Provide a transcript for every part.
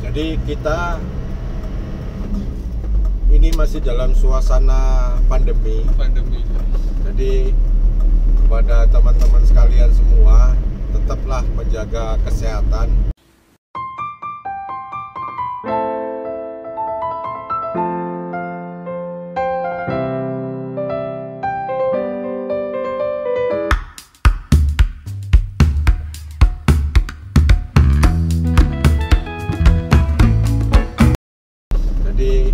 Jadi kita ini masih dalam suasana pandemi. Jadi kepada teman-teman sekalian semua, tetaplah menjaga kesehatan. Jadi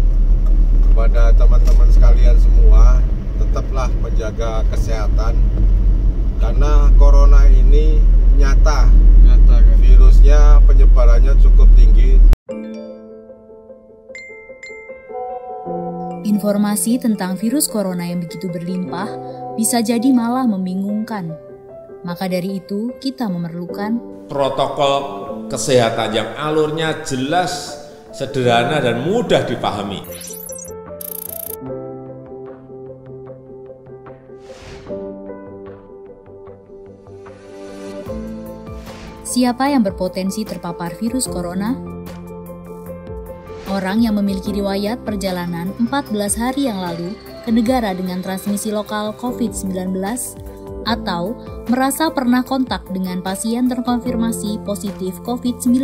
kepada teman-teman sekalian semua, tetaplah menjaga kesehatan karena corona ini nyata kan? Virusnya penyebarannya cukup tinggi. Informasi tentang virus corona yang begitu berlimpah bisa jadi malah membingungkan. Maka dari itu kita memerlukan protokol kesehatan yang alurnya jelas, sederhana dan mudah dipahami. Siapa yang berpotensi terpapar virus corona? Orang yang memiliki riwayat perjalanan 14 hari yang lalu ke negara dengan transmisi lokal COVID-19 atau merasa pernah kontak dengan pasien terkonfirmasi positif COVID-19.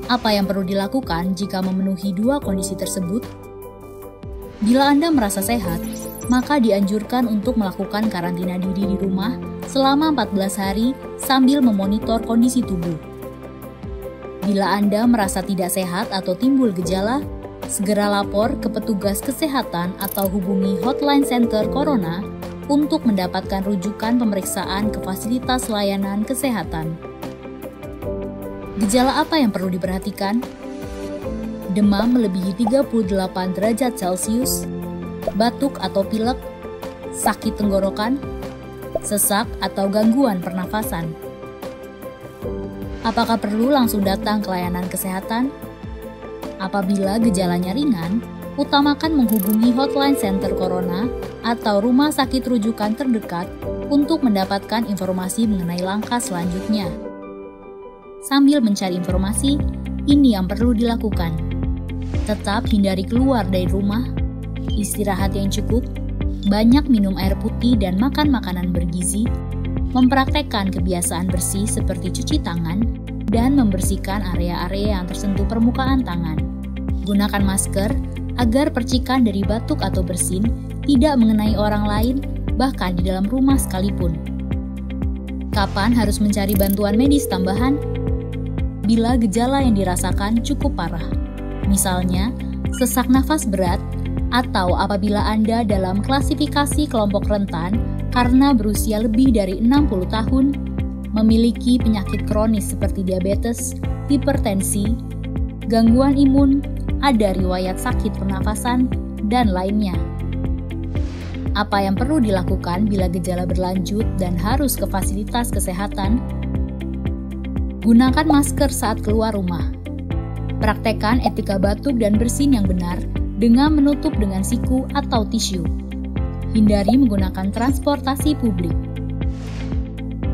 Apa yang perlu dilakukan jika memenuhi dua kondisi tersebut? Bila Anda merasa sehat, maka dianjurkan untuk melakukan karantina diri di rumah selama 14 hari sambil memonitor kondisi tubuh. Bila Anda merasa tidak sehat atau timbul gejala, segera lapor ke petugas kesehatan atau hubungi hotline center Corona untuk mendapatkan rujukan pemeriksaan ke fasilitas layanan kesehatan. Gejala apa yang perlu diperhatikan? Demam melebihi 38 derajat Celcius, batuk atau pilek, sakit tenggorokan, sesak atau gangguan pernafasan. Apakah perlu langsung datang ke layanan kesehatan? Apabila gejalanya ringan, utamakan menghubungi hotline center Corona atau rumah sakit rujukan terdekat untuk mendapatkan informasi mengenai langkah selanjutnya. Sambil mencari informasi, ini yang perlu dilakukan. Tetap hindari keluar dari rumah, istirahat yang cukup, banyak minum air putih dan makan makanan bergizi, mempraktekkan kebiasaan bersih seperti cuci tangan, dan membersihkan area-area yang tersentuh permukaan tangan. Gunakan masker agar percikan dari batuk atau bersin tidak mengenai orang lain, bahkan di dalam rumah sekalipun. Kapan harus mencari bantuan medis tambahan? Bila gejala yang dirasakan cukup parah, misalnya sesak nafas berat, atau apabila Anda dalam klasifikasi kelompok rentan karena berusia lebih dari 60 tahun, memiliki penyakit kronis seperti diabetes, hipertensi, gangguan imun, ada riwayat sakit pernafasan, dan lainnya. Apa yang perlu dilakukan bila gejala berlanjut dan harus ke fasilitas kesehatan? Gunakan masker saat keluar rumah. Praktekkan etika batuk dan bersin yang benar dengan menutup dengan siku atau tisu. Hindari menggunakan transportasi publik.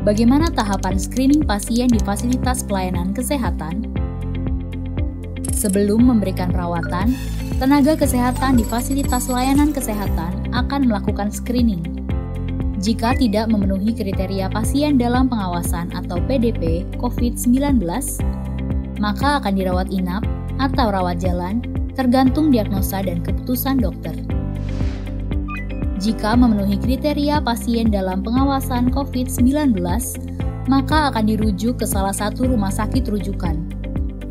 Bagaimana tahapan screening pasien di fasilitas pelayanan kesehatan? Sebelum memberikan perawatan, tenaga kesehatan di fasilitas layanan kesehatan akan melakukan screening. Jika tidak memenuhi kriteria pasien dalam pengawasan atau PDP COVID-19, maka akan dirawat inap atau rawat jalan tergantung diagnosa dan keputusan dokter. Jika memenuhi kriteria pasien dalam pengawasan COVID-19, maka akan dirujuk ke salah satu rumah sakit rujukan,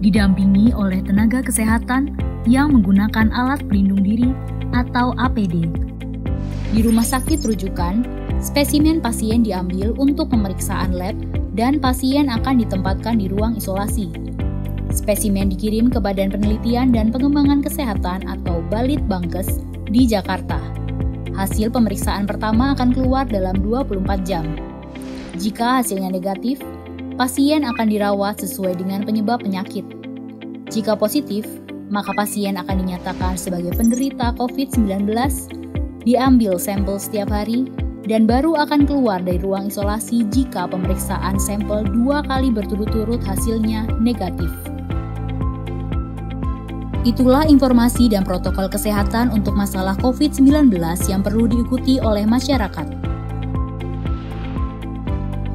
didampingi oleh tenaga kesehatan yang menggunakan alat pelindung diri atau APD. Di rumah sakit rujukan, spesimen pasien diambil untuk pemeriksaan lab dan pasien akan ditempatkan di ruang isolasi. Spesimen dikirim ke Badan Penelitian dan Pengembangan Kesehatan atau Balitbangkes di Jakarta. Hasil pemeriksaan pertama akan keluar dalam 24 jam. Jika hasilnya negatif, pasien akan dirawat sesuai dengan penyebab penyakit. Jika positif, maka pasien akan dinyatakan sebagai penderita COVID-19, diambil sampel setiap hari, dan baru akan keluar dari ruang isolasi jika pemeriksaan sampel 2 kali berturut-turut hasilnya negatif. Itulah informasi dan protokol kesehatan untuk masalah COVID-19 yang perlu diikuti oleh masyarakat.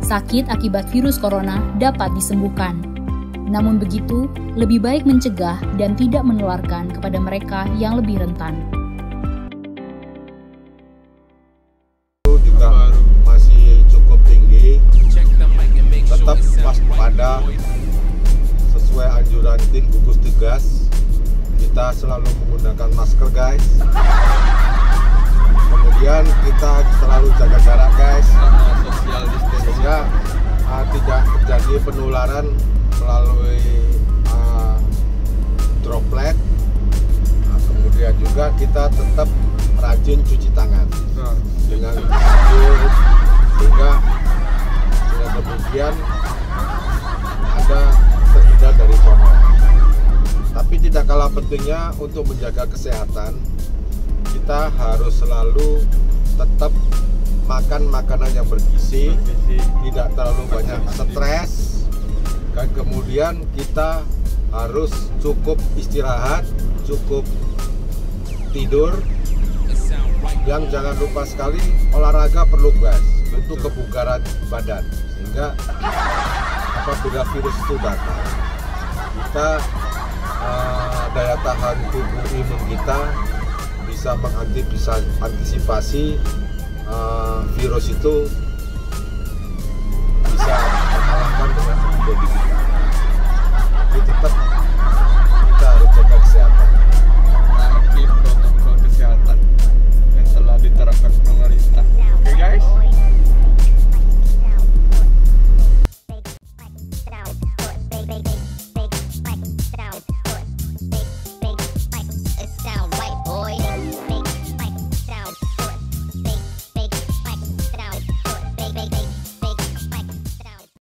Sakit akibat virus corona dapat disembuhkan. Namun begitu, lebih baik mencegah dan tidak menularkan kepada mereka yang lebih rentan. Juga masih cukup tinggi, tetap waspada sesuai anjuran tim gugus tugas. Kita selalu menggunakan masker, guys. Kemudian kita selalu jaga jarak, guys, social distancing, sehingga tidak terjadi penularan melalui droplet. Kemudian juga kita tetap rajin cuci tangan dengan sabun, sehingga dengan demikian ada terhindar dari corona. Tapi tidak kalah pentingnya untuk menjaga kesehatan, kita harus selalu tetap makan makanan yang bergizi, tidak terlalu banyak stres, dan kemudian kita harus cukup istirahat, cukup tidur. Yang jangan lupa sekali, olahraga perlu, guys, untuk kebugaran badan, sehingga apabila virus itu datang, kita daya tahan tubuh imun kita bisa mengantisipasi virus itu, bisa terkalahkan dengan antibodi.